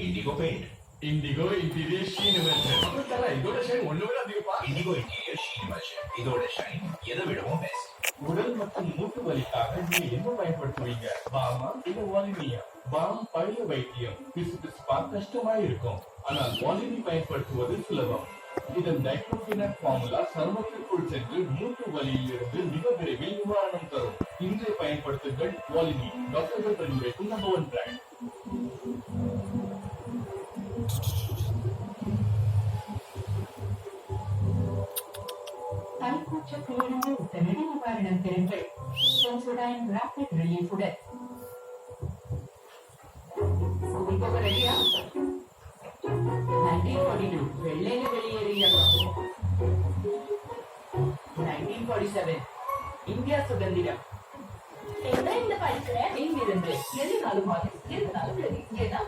Indigo paint, Indigo interior sheen emulsion. அப்புறம் தர இதோட ஷைன் ஒண்ணு விட அதிகப்பா. इंडिगो इंटीरियर शीट इमर्शन இதோட ஷைன் எதை விடவும் பெஸ்ட். உடல் மற்றும் மூட்டு வலிக்காக நீங்க என்ன பயன்படுத்துவீங்க? பாமா இல்ல வாலினியா? பாம் பழைய வைத்தியம், பிசுபிசுப்பா கஷ்டமா இருக்கும். ஆனால் வாலினி பயன்படுத்துவது சுலபம். இதன் டைக்ளோபினாக் ஃபார்முலா சருமத்திற்குள் சென்று மூட்டு வலியிலிருந்து மிக விரைவில் நிவாரணம் தரும். இன்றைய பயன்படுத்துங்கள் வாலினி. டாக்டர்கள் பரிந்துரைக்கும் நம்பர் 1 பிராண்ட். தலைக்கூச்ச பீடங்கள் உடனடி நிவாரணம் பெறுங்கள். Sensodyne rapid ரிலீஃபுடன். ஸ்கூல் போக ரெடியா? 1942 வெள்ளையில வெளியேறிய 1947 இந்தியா சுதந்திரம். எங்க இந்த படிக்கிற இங்கிருந்து 7 நாள் மாதிரி 7 நாள் வெளி. ஏன்னா